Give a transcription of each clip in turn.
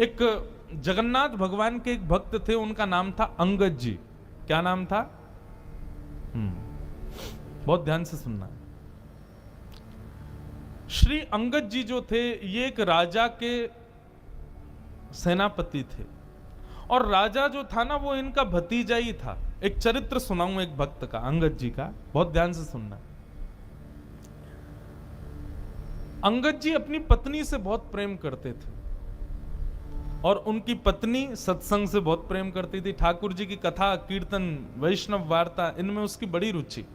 एक जगन्नाथ भगवान के एक भक्त थे, उनका नाम था अंगद जी। क्या नाम था? बहुत ध्यान से सुनना। श्री अंगद जी जो थे, ये एक राजा के सेनापति थे, और राजा जो था ना, वो इनका भतीजा ही था। एक चरित्र सुनाऊं एक भक्त का, अंगद जी का, बहुत ध्यान से सुनना। अंगद जी अपनी पत्नी से बहुत प्रेम करते थे, और उनकी पत्नी सत्संग से बहुत प्रेम करती थी। ठाकुर जी की कथा, कीर्तन, वैष्णव वार्ता, इनमें उसकी बड़ी रुचि।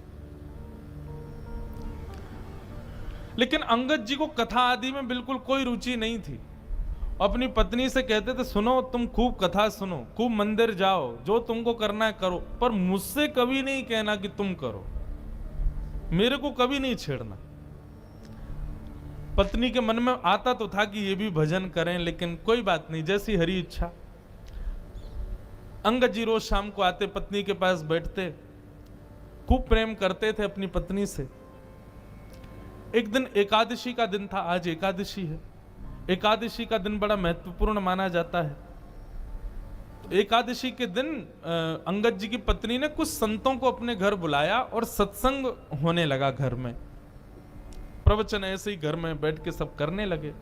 लेकिन अंगद जी को कथा आदि में बिल्कुल कोई रुचि नहीं थी। अपनी पत्नी से कहते थे, सुनो, तुम खूब कथा सुनो, खूब मंदिर जाओ, जो तुमको करना है करो, पर मुझसे कभी नहीं कहना कि तुम करो, मेरे को कभी नहीं छेड़ना। पत्नी के मन में आता तो था कि ये भी भजन करें, लेकिन कोई बात नहीं, जैसी हरी इच्छा। अंगद जी रोज शाम को आते, पत्नी के पास बैठते, खूब प्रेम करते थे अपनी पत्नी से। एक दिन एकादशी का दिन था, आज एकादशी है। एकादशी का दिन बड़ा महत्वपूर्ण माना जाता है। एकादशी के दिन अंगद जी की पत्नी ने कुछ संतों को अपने घर बुलाया और सत्संग होने लगा घर में। प्रवचन ऐसे ही घर में बैठ के सब करने लगे।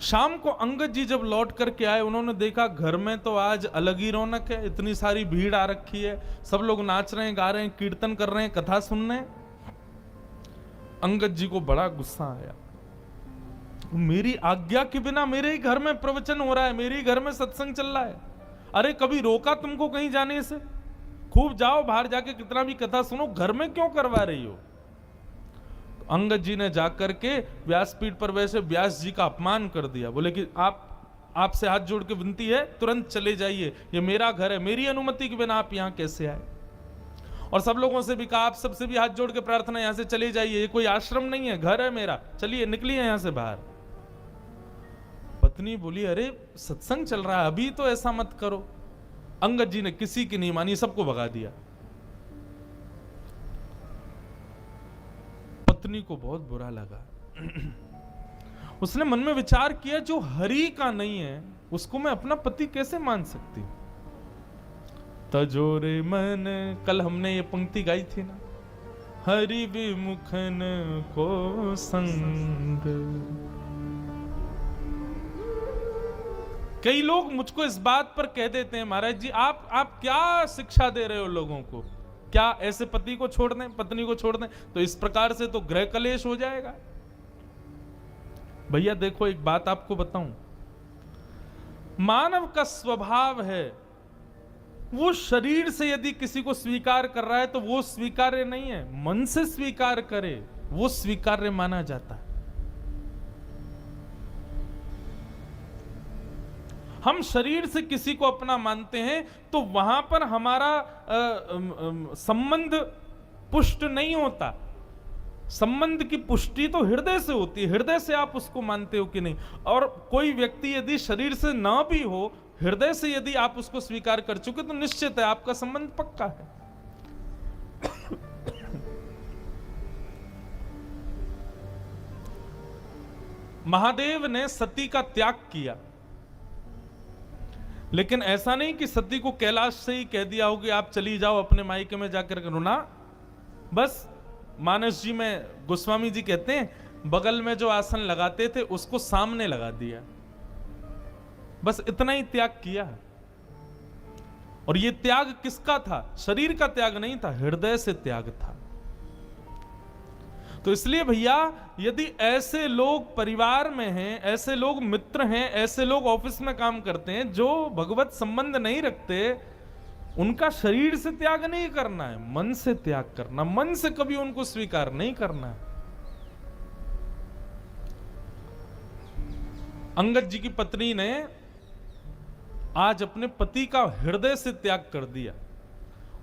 शाम को अंगद जी जब लौट करके आए, उन्होंने देखा घर में तो आज अलग ही रौनक है, इतनी सारी भीड़ आ रखी है, सब लोग नाच रहे हैं, गा रहे हैं, कीर्तन कर रहे हैं, कथा सुन रहे हैं। अंगद जी को बड़ा गुस्सा आया। मेरी आज्ञा के बिना मेरे ही घर में प्रवचन हो रहा है, मेरे ही घर में सत्संग चल रहा है, अरे कभी रोका तुमको कहीं जाने से? खूब जाओ, बाहर जाके कितना भी कथा सुनो, घर में क्यों करवा रही हो? अंगद जी ने जाकर के व्यासपीठ पर वैसे व्यास जी का अपमान कर दिया। बोले कि आपसे हाथ जोड़ के विनती है, तुरंत चले जाइए, ये मेरा घर है, मेरी अनुमति के बिना आप यहां कैसे आए? और सब लोगों से भी कहा, आप सबसे भी हाथ जोड़ के प्रार्थना, यहां से चले जाइए, ये कोई आश्रम नहीं है, घर है मेरा, चलिए निकलिए यहां से बाहर। पत्नी बोली, अरे सत्संग चल रहा है, अभी तो ऐसा मत करो। अंगद जी ने किसी की नहीं मानी, सबको भगा दिया। पत्नी को बहुत बुरा लगा। उसने मन में विचार किया, जो हरि का नहीं है उसको मैं अपना पति कैसे मान सकती हूं? तजोरे मन, कल हमने ये पंक्ति गाई थी ना, हरि विमुखन को संग। कई लोग मुझको इस बात पर कह देते हैं, महाराज जी आप क्या शिक्षा दे रहे हो लोगों को? क्या ऐसे पति को छोड़ दें, पत्नी को छोड़ दें? तो इस प्रकार से तो गृह कलेश हो जाएगा। भैया देखो, एक बात आपको बताऊं, मानव का स्वभाव है, वो शरीर से यदि किसी को स्वीकार कर रहा है तो वो स्वीकार्य नहीं है, मन से स्वीकार करे वो स्वीकार्य माना जाता है। हम शरीर से किसी को अपना मानते हैं तो वहां पर हमारा संबंध पुष्ट नहीं होता। संबंध की पुष्टि तो हृदय से होती है। हृदय से आप उसको मानते हो कि नहीं? और कोई व्यक्ति यदि शरीर से ना भी हो, हृदय से यदि आप उसको स्वीकार कर चुके तो निश्चित है आपका संबंध पक्का है। महादेव ने सती का त्याग किया, लेकिन ऐसा नहीं कि सती को कैलाश से ही कह दिया हो कि आप चली जाओ अपने मायके में जाकर करो ना। बस मानस जी में गोस्वामी जी कहते हैं, बगल में जो आसन लगाते थे उसको सामने लगा दिया, बस इतना ही त्याग किया। और ये त्याग किसका था? शरीर का त्याग नहीं था, हृदय से त्याग था। तो इसलिए भैया, यदि ऐसे लोग परिवार में हैं, ऐसे लोग मित्र हैं, ऐसे लोग ऑफिस में काम करते हैं जो भगवत संबंध नहीं रखते, उनका शरीर से त्याग नहीं करना है, मन से त्याग करना, मन से कभी उनको स्वीकार नहीं करना है। अंगद जी की पत्नी ने आज अपने पति का हृदय से त्याग कर दिया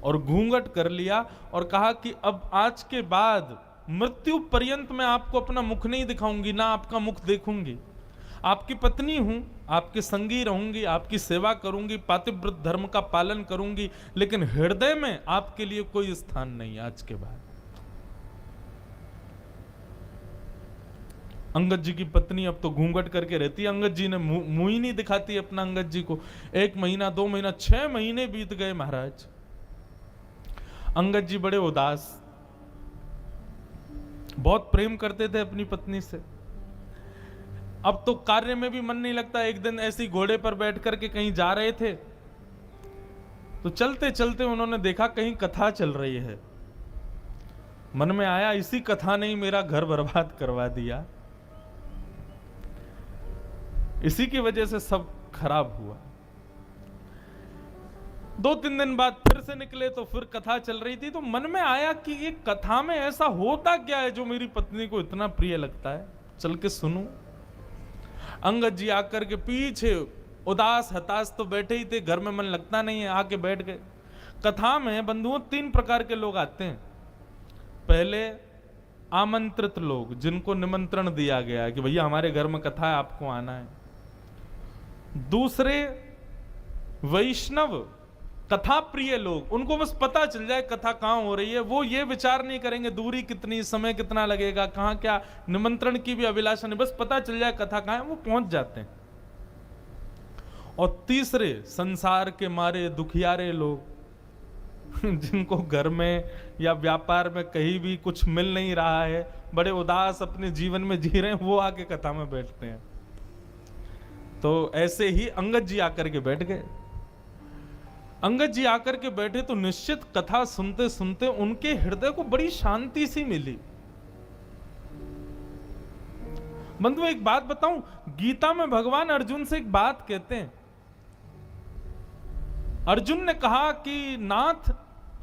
और घूंघट कर लिया और कहा कि अब आज के बाद मृत्यु पर्यंत मैं आपको अपना मुख नहीं दिखाऊंगी, ना आपका मुख देखूंगी। आपकी पत्नी हूं, आपके संगी रहूंगी, आपकी सेवा करूंगी, पातिव्रत धर्म का पालन करूंगी, लेकिन हृदय में आपके लिए कोई स्थान नहीं आज के बाद। अंगद जी की पत्नी अब तो घूंघट करके रहती है, अंगद जी ने मुंह ही नहीं दिखाती अपना अंगद जी को। 1 महीना 2 महीना 6 महीने बीत गए महाराज। अंगद जी बड़े उदास, बहुत प्रेम करते थे अपनी पत्नी से। अब तो कार्य में भी मन नहीं लगता। एक दिन ऐसी घोड़े पर बैठ करके कहीं जा रहे थे, तो चलते चलते उन्होंने देखा कहीं कथा चल रही है। मन में आया इसी कथा ने ही मेरा घर बर्बाद करवा दिया, इसी की वजह से सब खराब हुआ। 2-3 दिन बाद फिर से निकले तो फिर कथा चल रही थी, तो मन में आया कि ये कथा में ऐसा होता क्या है जो मेरी पत्नी को इतना प्रिय लगता है, चल के सुनूं। अंगद जी आकर के पीछे उदास हताश तो बैठे ही थे, घर में मन लगता नहीं है, आके बैठ गए। कथा में बंधुओं 3 प्रकार के लोग आते हैं। पहले आमंत्रित लोग, जिनको निमंत्रण दिया गया है कि भैया हमारे घर में कथा है, आपको आना है। दूसरे वैष्णव कथा प्रिय लोग, उनको बस पता चल जाए कथा कहां हो रही है, वो ये विचार नहीं करेंगे दूरी कितनी, समय कितना लगेगा, कहां क्या, निमंत्रण की भी अभिलाषा नहीं, बस पता चल जाए कथा कहां है, वो पहुंच जाते हैं। और तीसरे संसार के मारे दुखियारे लोग, जिनको घर में या व्यापार में कहीं भी कुछ मिल नहीं रहा है, बड़े उदास अपने जीवन में जी रहे हैं, वो आके कथा में बैठते हैं। तो ऐसे ही अंगद जी आकर के बैठ गए। अंगद जी आकर के बैठे तो निश्चित कथा सुनते सुनते उनके हृदय को बड़ी शांति सी मिली। बंधु एक बात बताऊं, गीता में भगवान अर्जुन से एक बात कहते हैं। अर्जुन ने कहा कि नाथ,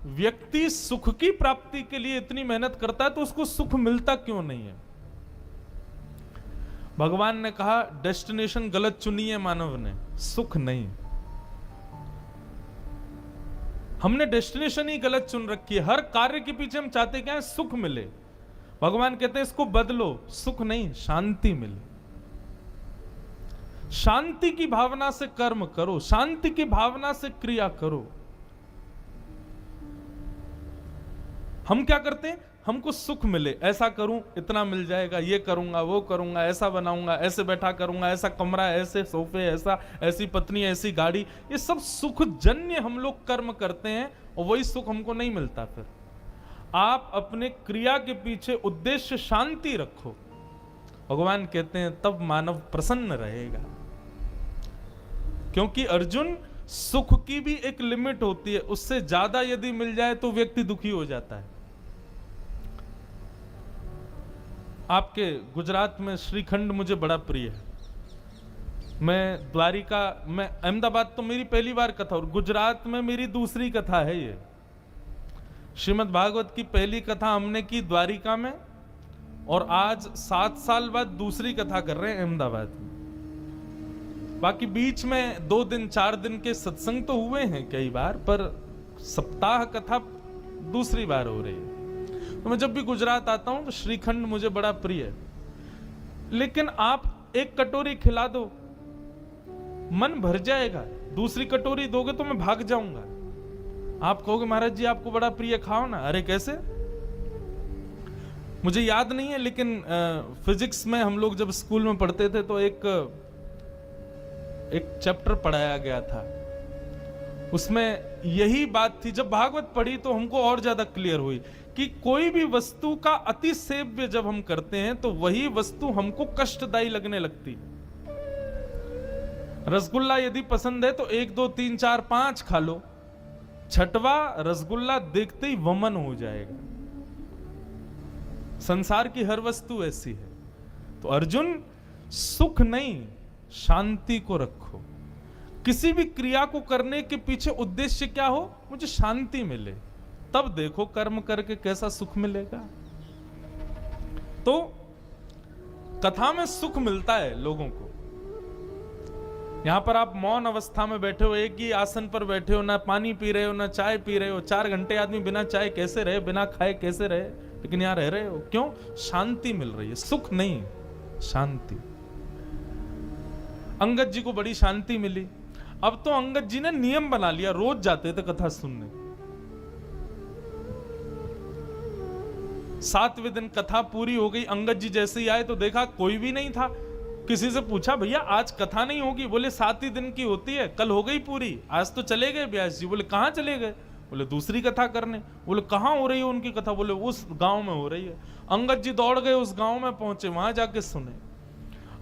व्यक्ति सुख की प्राप्ति के लिए इतनी मेहनत करता है तो उसको सुख मिलता क्यों नहीं है? भगवान ने कहा डेस्टिनेशन गलत चुनी है मानव ने, सुख नहीं। हमने डेस्टिनेशन ही गलत चुन रखी है। हर कार्य के पीछे हम चाहते क्या है? सुख मिले। भगवान कहते हैं इसको बदलो, सुख नहीं शांति मिले। शांति की भावना से कर्म करो, शांति की भावना से क्रिया करो। हम क्या करते हैं? हमको सुख मिले, ऐसा करूं इतना मिल जाएगा, ये करूंगा वो करूंगा, ऐसा बनाऊंगा, ऐसे बैठा करूंगा, ऐसा कमरा, ऐसे सोफे, ऐसी पत्नी, ऐसी गाड़ी, ये सब सुख जन्य हम लोग कर्म करते हैं और वही सुख हमको नहीं मिलता। फिर आप अपने क्रिया के पीछे उद्देश्य शांति रखो, भगवान कहते हैं तब मानव प्रसन्न रहेगा। क्योंकि अर्जुन, सुख की भी एक लिमिट होती है, उससे ज्यादा यदि मिल जाए तो व्यक्ति दुखी हो जाता है। आपके गुजरात में श्रीखंड मुझे बड़ा प्रिय है। मैं द्वारिका में, अहमदाबाद तो मेरी पहली बार कथा और गुजरात में मेरी दूसरी कथा है। ये श्रीमद् भागवत की पहली कथा हमने की द्वारिका में और आज 7 साल बाद दूसरी कथा कर रहे हैं अहमदाबाद में। बाकी बीच में 2 दिन 4 दिन के सत्संग तो हुए हैं कई बार, पर सप्ताह कथा दूसरी बार हो रही है। तो मैं जब भी गुजरात आता हूं तो श्रीखंड मुझे बड़ा प्रिय है। लेकिन आप एक कटोरी खिला दो, मन भर जाएगा। दूसरी कटोरी दोगे तो मैं भाग जाऊंगा। आप कहोगे महाराज जी आपको बड़ा प्रिय, खाओ ना। अरे कैसे? मुझे याद नहीं है, लेकिन फिजिक्स में हम लोग जब स्कूल में पढ़ते थे तो एक चैप्टर पढ़ाया गया था, उसमें यही बात थी। जब भागवत पढ़ी तो हमको और ज्यादा क्लियर हुई कि कोई भी वस्तु का अति सेव्य जब हम करते हैं तो वही वस्तु हमको कष्टदायी लगने लगती है। रसगुल्ला यदि पसंद है तो 1 2 3 4 5 खा लो, 6वां रसगुल्ला देखते ही वमन हो जाएगा। संसार की हर वस्तु ऐसी है। तो अर्जुन, सुख नहीं शांति को रखो। किसी भी क्रिया को करने के पीछे उद्देश्य क्या हो? मुझे शांति मिले, तब देखो कर्म करके कैसा सुख मिलेगा। तो कथा में सुख मिलता है लोगों को। यहां पर आप मौन अवस्था में बैठे हो, एक ही आसन पर बैठे हो, ना पानी पी रहे हो ना चाय पी रहे हो। 4 घंटे आदमी बिना चाय कैसे रहे, बिना खाए कैसे रहे, लेकिन यहां रह रहे हो। क्यों? शांति मिल रही है। सुख नहीं, शांति। अंगद जी को बड़ी शांति मिली। अब तो अंगद जी ने नियम बना लिया, रोज जाते थे कथा सुनने। 7वें दिन कथा पूरी हो गई। अंगद जी जैसे ही आए तो देखा कोई भी नहीं था। किसी से पूछा, भैया आज कथा नहीं होगी? बोले 7 ही दिन की होती है, कल हो गई पूरी, आज तो चले गए व्यास जी। बोले कहाँ चले गए? बोले दूसरी कथा करने। बोले कहाँ हो रही है उनकी कथा? बोले उस गांव में हो रही है। अंगद जी दौड़ गए, उस गांव में पहुंचे, वहां जाके सुने।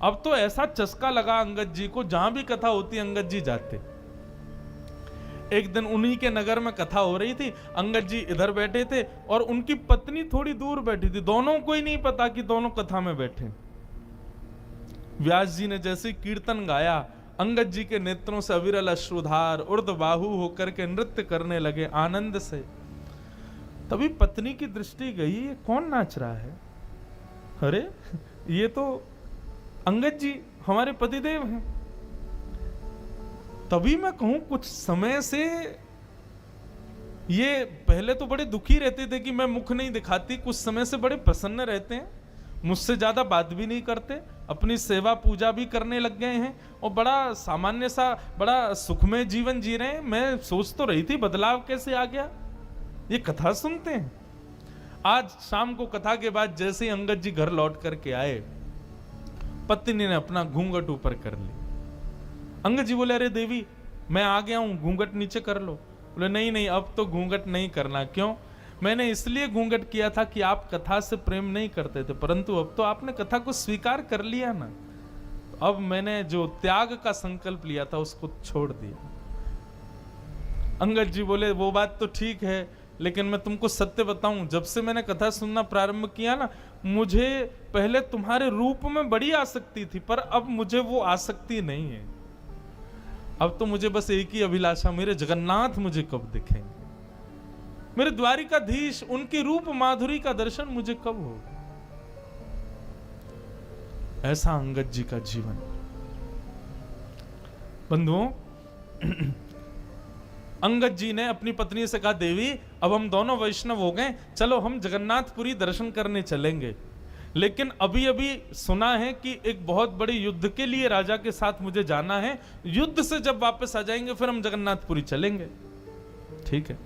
अब तो ऐसा चस्का लगा अंगद जी को, जहां भी कथा होती अंगद जी जाते। एक दिन उन्हीं के नगर में कथा हो रही थी, अंगद जी इधर बैठे थे और उनकी पत्नी थोड़ी दूर बैठी थी। दोनों को ही नहीं पता कि दोनों कथा में बैठे। व्यास जी ने जैसे कीर्तन गाया, अंगद जी के नेत्रों से अविरल अश्रुधार ऊर्ध्वबाहु होकर के नृत्य करने लगे आनंद से। तभी पत्नी की दृष्टि गई, ये कौन नाच रहा है? अरे ये तो अंगद जी हमारे पतिदेव हैं। तभी मैं कहूं कुछ समय से ये पहले तो बड़े दुखी रहते थे कि मैं मुख नहीं दिखाती, कुछ समय से बड़े प्रसन्न रहते हैं, मुझसे ज्यादा बात भी नहीं करते, अपनी सेवा पूजा भी करने लग गए हैं और बड़ा सामान्य सा बड़ा सुखमय जीवन जी रहे हैं। मैं सोच तो रही थी बदलाव कैसे आ गया, ये कथा सुनते हैं। आज शाम को कथा के बाद जैसे ही अंगद जी घर लौट करके आए, पत्नी ने अपना घूंघट ऊपर कर ली। अंगद जी बोले, अरे देवी मैं आ गया हूं, घूंघट नीचे कर लो। बोले नहीं नहीं, अब तो घूंघट नहीं करना। क्यों? मैंने इसलिए घूंघट किया था कि आप कथा से प्रेम नहीं करते थे, परंतु अब तो आपने कथा को स्वीकार कर लिया ना, अब मैंने जो त्याग का संकल्प लिया था उसको छोड़ दिया। अंगद जी बोले, वो बात तो ठीक है, लेकिन मैं तुमको सत्य बताऊं, जब से मैंने कथा सुनना प्रारंभ किया ना, मुझे पहले तुम्हारे रूप में बड़ी आसक्ति थी, पर अब मुझे वो आसक्ति नहीं है। अब तो मुझे बस एक ही अभिलाषा, मेरे जगन्नाथ मुझे कब दिखेंगे, मेरे द्वारिकाधीश, उनकी रूप माधुरी का दर्शन मुझे कब होगा। ऐसा अंगद जी का जीवन। बंधुओं, अंगद जी ने अपनी पत्नी से कहा, देवी अब हम दोनों वैष्णव हो गए, चलो हम जगन्नाथपुरी दर्शन करने चलेंगे। लेकिन अभी अभी सुना है कि एक बहुत बड़े युद्ध के लिए राजा के साथ मुझे जाना है, युद्ध से जब वापस आ जाएंगे फिर हम जगन्नाथपुरी चलेंगे। ठीक है।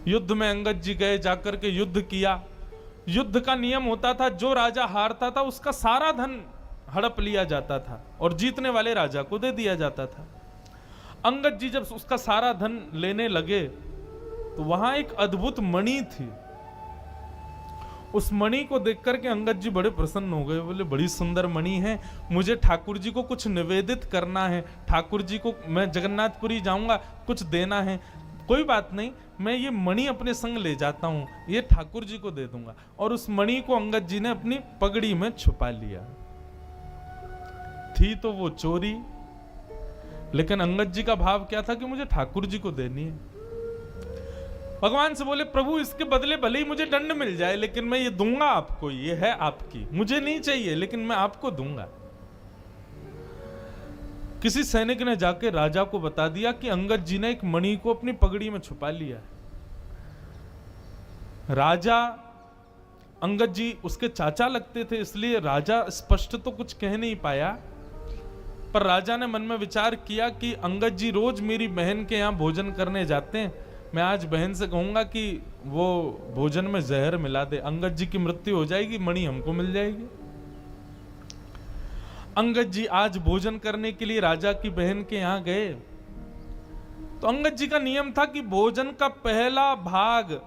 युद्ध में अंगद जी गए, जाकर के युद्ध किया। युद्ध का नियम होता था, जो राजा हारता था उसका सारा धन हड़प लिया जाता था और जीतने वाले राजा को दे दिया जाता था। अंगद जी जब उसका सारा धन लेने लगे तो वहां एक अद्भुत मणि थी। उस मणि को देख करके अंगद जी बड़े प्रसन्न हो गए। बोले, बड़ी सुंदर मणि है, मुझे ठाकुर जी को कुछ निवेदित करना है, ठाकुर जी को मैं जगन्नाथपुरी जाऊंगा, कुछ देना है। कोई बात नहीं, मैं ये मणि अपने संग ले जाता हूं, ये ठाकुर जी को दे दूंगा। और उस मणि को अंगद जी ने अपनी पगड़ी में छुपा लिया। थी तो वो चोरी, लेकिन अंगद जी का भाव क्या था कि मुझे ठाकुर जी को देनी है। भगवान से बोले, प्रभु इसके बदले भले ही मुझे दंड मिल जाए, लेकिन मैं ये दूंगा आपको, ये है आपकी, मुझे नहीं चाहिए लेकिन मैं आपको दूंगा। किसी सैनिक ने जाके राजा को बता दिया कि अंगद जी ने एक मणि को अपनी पगड़ी में छुपा लिया है। राजा, अंगद जी उसके चाचा लगते थे, इसलिए राजा स्पष्ट तो कुछ कह नहीं पाया, पर राजा ने मन में विचार किया कि अंगद जी रोज मेरी बहन के यहाँ भोजन करने जाते हैं, मैं आज बहन से कहूंगा कि वो भोजन में जहर मिला दे, अंगद जी की मृत्यु हो जाएगी, मणि हमको मिल जाएगी। अंगद जी आज भोजन करने के लिए राजा की बहन के यहां गए, तो अंगद जी का नियम था कि भोजन का पहला भाग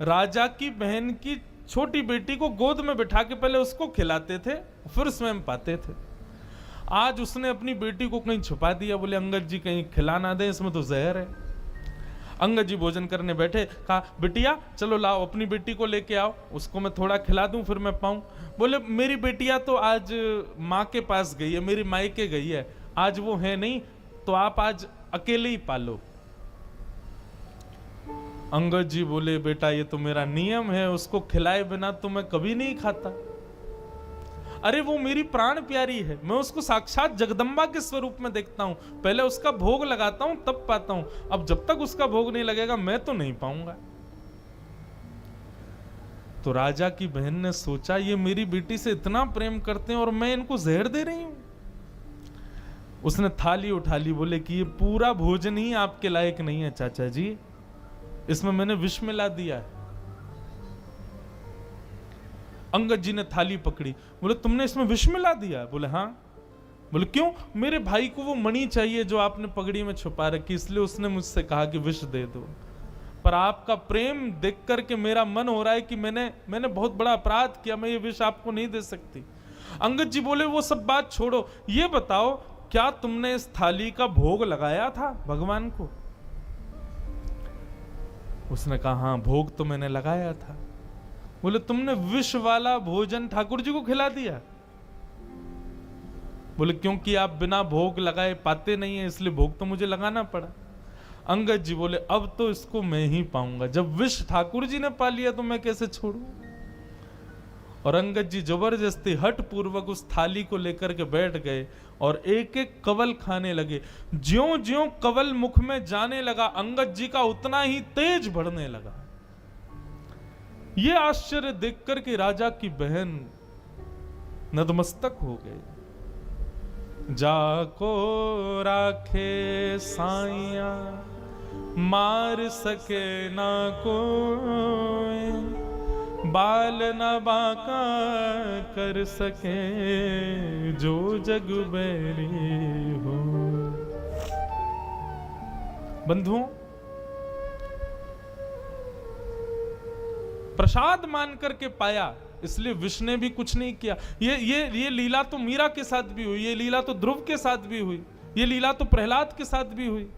राजा की बहन की छोटी बेटी को गोद में बिठा के पहले उसको खिलाते थे, फिर स्वयं पाते थे। आज उसने अपनी बेटी को कहीं छुपा दिया, बोले अंगद जी कहीं खिला ना दे, इसमें तो जहर है। अंगद जी भोजन करने बैठे, कहा बिटिया चलो लाओ अपनी बेटी को लेके आओ, उसको मैं थोड़ा खिला दूं फिर मैं पाऊं। बोले मेरी बेटिया तो आज माँ के पास गई है, मेरी मायके गई है, आज वो है नहीं, तो आप आज अकेले ही पालो। अंगद जी बोले, बेटा ये तो मेरा नियम है, उसको खिलाए बिना तो मैं कभी नहीं खाता। अरे वो मेरी प्राण प्यारी है, मैं उसको साक्षात जगदम्बा के स्वरूप में देखता हूं, पहले उसका भोग लगाता हूं तब पाता हूं, अब जब तक उसका भोग नहीं लगेगा मैं तो नहीं पाऊंगा। तो राजा की बहन ने सोचा, ये मेरी बेटी से इतना प्रेम करते हैं और मैं इनको जहर दे रही हूं। उसने थाली उठा ली, बोले कि ये पूरा भोजन ही आपके लायक नहीं है चाचा जी, इसमें मैंने विष मिला दिया है। अंगद जी ने थाली पकड़ी, बोले तुमने इसमें विष मिला दिया? बोले हाँ। बोले क्यों? मेरे भाई को वो मणि चाहिए जो आपने पगड़ी में छुपा रखी, इसलिए उसने मुझसे कहा कि विष दे दो। पर आपका प्रेम देख करके मेरा मन हो रहा है कि मैंने बहुत बड़ा अपराध किया, मैं ये विष आपको नहीं दे सकती। अंगद जी बोले वो सब बात छोड़ो, ये बताओ क्या तुमने इस थाली का भोग लगाया था भगवान को? उसने कहा हाँ, भोग तो मैंने लगाया था। बोले तुमने विष वाला भोजन ठाकुर जी को खिला दिया? बोले क्योंकि आप बिना भोग लगाए पाते नहीं है, इसलिए भोग तो मुझे लगाना पड़ा। अंगद जी बोले अब तो इसको मैं ही पाऊंगा, जब विष ठाकुर जी ने पा लिया तो मैं कैसे छोड़ूं? और अंगद जी जबरदस्ती हठ पूर्वक उस थाली को लेकर के बैठ गए और एक एक कवल खाने लगे। ज्यों ज्यों कवल मुख में जाने लगा, अंगद जी का उतना ही तेज बढ़ने लगा। ये आश्चर्य देखकर के राजा की बहन नतमस्तक हो गई। जाको राखे साइया, मार सके ना कोई, बाल न बाका कर सके जो जग बैरी हो। बंधुओं, प्रसाद मान करके पाया, इसलिए विष ने भी कुछ नहीं किया। ये लीला तो मीरा के साथ भी हुई, ये लीला तो ध्रुव के साथ भी हुई, ये लीला तो प्रहलाद के साथ भी हुई।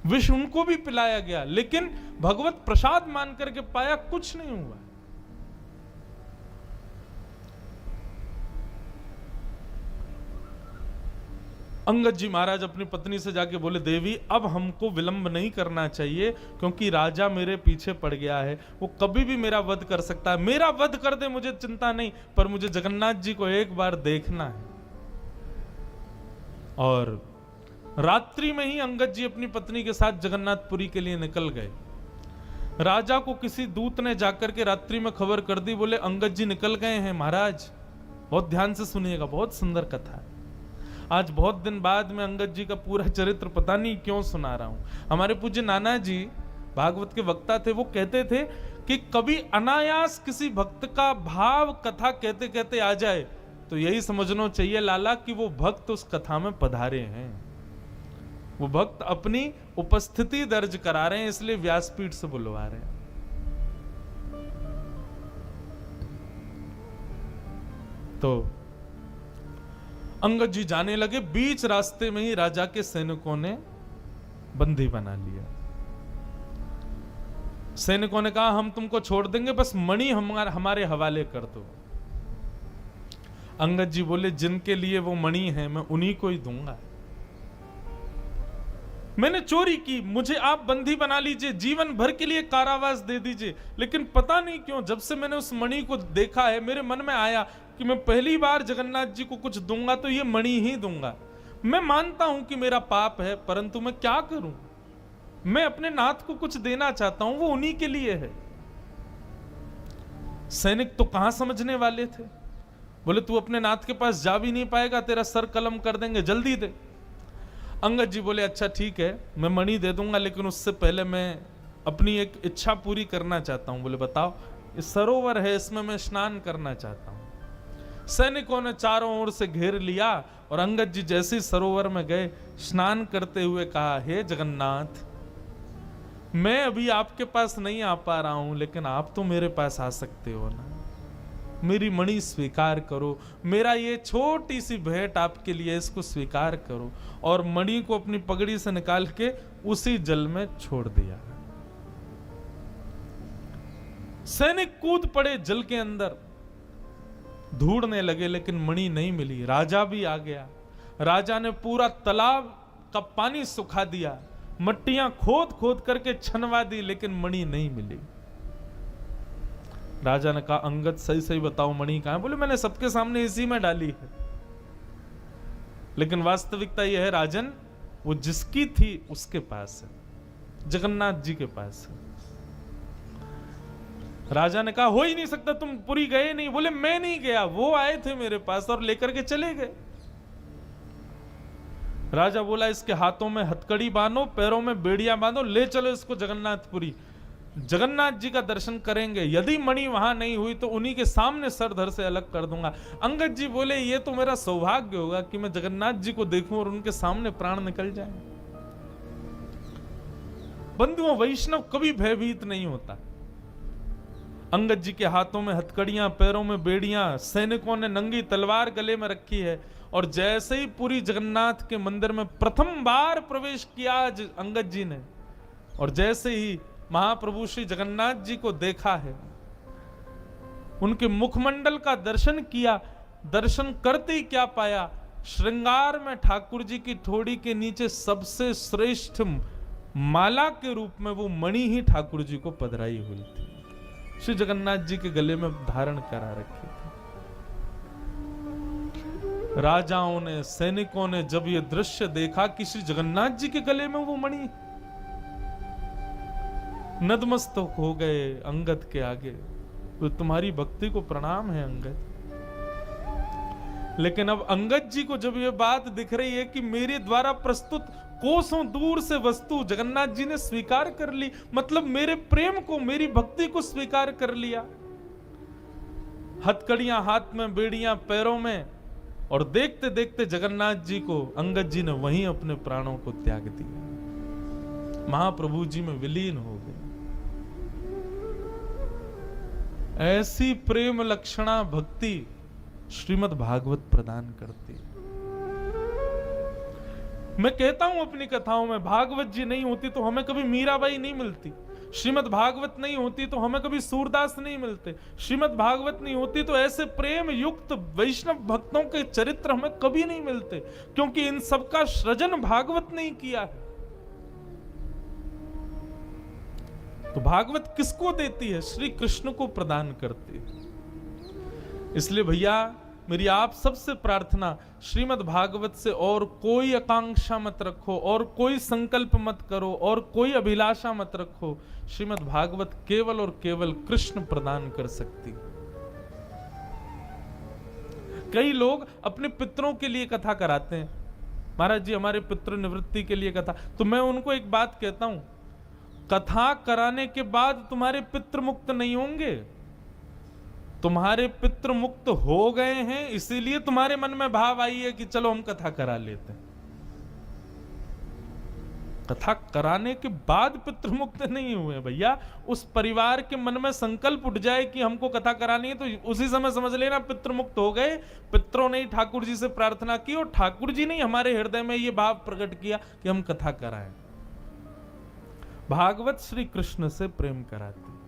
विष उनको भी पिलाया गया, लेकिन भगवत प्रसाद मान करके पाया, कुछ नहीं हुआ। अंगद जी महाराज अपनी पत्नी से जाके बोले देवी अब हमको विलंब नहीं करना चाहिए, क्योंकि राजा मेरे पीछे पड़ गया है, वो कभी भी मेरा वध कर सकता है। मेरा वध कर दे मुझे चिंता नहीं, पर मुझे जगन्नाथ जी को एक बार देखना है। और रात्रि में ही अंगद जी अपनी पत्नी के साथ जगन्नाथपुरी के लिए निकल गए। राजा को किसी दूत ने जाकर के रात्रि में खबर कर दी, बोले अंगद जी निकल गए हैं महाराज। बहुत ध्यान से सुनिएगा, बहुत सुंदर कथा है। आज बहुत दिन बाद में अंगद जी का पूरा चरित्र पता नहीं क्यों सुना रहा हूं। हमारे पूज्य नाना जी भागवत के वक्ता थे, वो कहते थे कि कभी अनायास किसी भक्त का भाव कथा कहते कहते आ जाए तो यही समझना चाहिए लाला कि वो भक्त उस कथा में पधारे हैं, वो भक्त अपनी उपस्थिति दर्ज करा रहे हैं, इसलिए व्यासपीठ से बुलवा रहे हैं। तो अंगद जी जाने लगे, बीच रास्ते में ही राजा के सैनिकों ने बंदी बना लिया। सैनिकों ने कहा हम तुमको छोड़ देंगे, बस मणि हमारे हवाले कर दो। अंगद जी बोले जिनके लिए वो मणि है मैं उन्हीं को ही दूंगा। मैंने चोरी की, मुझे आप बंदी बना लीजिए, जीवन भर के लिए कारावास दे दीजिए, लेकिन पता नहीं क्यों जब से मैंने उस मणि को देखा है मेरे मन में आया कि मैं पहली बार जगन्नाथ जी को कुछ दूंगा तो ये मणि ही दूंगा। मैं मानता हूं कि मेरा पाप है, परंतु मैं क्या करूं, मैं अपने नाथ को कुछ देना चाहता हूं, वो उन्हीं के लिए है। सैनिक तो कहां समझने वाले थे, बोले तू अपने नाथ के पास जा भी नहीं पाएगा, तेरा सर कलम कर देंगे, जल्दी दे। अंगद जी बोले अच्छा ठीक है मैं मणि दे दूंगा, लेकिन उससे पहले मैं अपनी एक इच्छा पूरी करना चाहता हूं। बोले बताओ। इस सरोवर है, इसमें मैं स्नान करना चाहता हूं। सैनिकों ने चारों ओर से घेर लिया और अंगद जी जैसे ही सरोवर में गए, स्नान करते हुए कहा हे जगन्नाथ, मैं अभी आपके पास नहीं आ पा रहा हूं, लेकिन आप तो मेरे पास आ सकते हो ना, मेरी मणि स्वीकार करो, मेरा ये छोटी सी भेंट आपके लिए, इसको स्वीकार करो। और मणि को अपनी पगड़ी से निकाल के उसी जल में छोड़ दिया। सैनिक कूद पड़े जल के अंदर, ढूंढने लगे, लेकिन मणि नहीं मिली। राजा भी आ गया, राजा ने पूरा तालाब का पानी सुखा दिया, मट्टियां खोद खोद करके छनवा दी, लेकिन मणि नहीं मिली। राजा ने कहा अंगद सही सही बताओ मणि कहां है? बोले मैंने सबके सामने इसी में डाली है, लेकिन वास्तविकता यह है राजन, वो जिसकी थी उसके पास है, जगन्नाथ जी के पास है। राजा ने कहा हो ही नहीं सकता, तुम पुरी गए नहीं। बोले मैं नहीं गया, वो आए थे मेरे पास और लेकर के चले गए। राजा बोला इसके हाथों में हथकड़ी बांधो, पैरों में बेड़ियां बांधो, ले चलो इसको जगन्नाथपुरी। जगन्नाथ जी का दर्शन करेंगे, यदि मणि वहां नहीं हुई तो उन्हीं के सामने सर धड़ से अलग कर दूंगा। अंगद जी बोले ये तो मेरा सौभाग्य होगा कि मैं जगन्नाथ जी को देखूं और उनके सामने प्राण निकल जाए। बंधुओं, वैष्णव कभी भयभीत नहीं होता। अंगद जी के हाथों में हथकड़ियां, पैरों में बेड़ियां, सैनिकों ने नंगी तलवार गले में रखी है, और जैसे ही पूरी जगन्नाथ के मंदिर में प्रथम बार प्रवेश किया अंगद जी ने, और जैसे ही महाप्रभु श्री जगन्नाथ जी को देखा है, उनके मुखमंडल का दर्शन किया, दर्शन करते ही क्या पाया, श्रृंगार में ठाकुर जी की ठोड़ी के नीचे सबसे श्रेष्ठ माला के रूप में वो मणि ही ठाकुर जी को पधराई हुई थी, श्री जगन्नाथ जी के गले में धारण करा रखी थी। राजाओं ने, सैनिकों ने जब ये दृश्य देखा कि श्री जगन्नाथ जी के गले में वो मणि, नतमस्तक हो गए अंगद के आगे। तो तुम्हारी भक्ति को प्रणाम है अंगद। लेकिन अब अंगद जी को जब ये बात दिख रही है कि मेरे द्वारा प्रस्तुत कोसों दूर से वस्तु जगन्नाथ जी ने स्वीकार कर ली, मतलब मेरे प्रेम को, मेरी भक्ति को स्वीकार कर लिया, हथकड़ियां हाथ में, बेड़ियां पैरों में, और देखते देखते जगन्नाथ जी को अंगद जी ने वहीं अपने प्राणों को त्याग दिया, महाप्रभु जी में विलीन हो गए। ऐसी प्रेम लक्षणा भक्ति श्रीमद् भागवत प्रदान करती। मैं कहता हूं अपनी कथाओं में, भागवत जी नहीं होती तो हमें कभी मीराबाई नहीं मिलती, श्रीमद् भागवत नहीं होती तो हमें कभी सूरदास नहीं मिलते, श्रीमद् भागवत नहीं होती तो ऐसे प्रेम युक्त वैष्णव भक्तों के चरित्र हमें कभी नहीं मिलते, क्योंकि इन सबका सृजन भागवत नहीं किया है। तो भागवत किसको देती है? श्री कृष्ण को प्रदान करती है। इसलिए भैया मेरी आप सबसे प्रार्थना, श्रीमद् भागवत से और कोई आकांक्षा मत रखो, और कोई संकल्प मत करो, और कोई अभिलाषा मत रखो। श्रीमद् भागवत केवल और केवल कृष्ण प्रदान कर सकती। कई लोग अपने पितरों के लिए कथा कराते हैं, महाराज जी हमारे पितृ निवृत्ति के लिए कथा। तो मैं उनको एक बात कहता हूं, कथा कराने के बाद तुम्हारे पितृ मुक्त नहीं होंगे, तुम्हारे पितृ मुक्त हो गए हैं, इसीलिए तुम्हारे मन में भाव आई है कि चलो हम कथा करा लेते हैं। कथा कराने के बाद पितृ मुक्त नहीं हुए भैया। उस परिवार के मन में संकल्प उठ जाए कि हमको कथा करानी है, तो उसी समय समझ लेना पितृ मुक्त हो गए। पितरों ने ठाकुर जी से प्रार्थना की और ठाकुर जी ने हमारे हृदय में यह भाव प्रकट किया कि हम कथा कराएं। भागवत श्री कृष्ण से प्रेम कराती।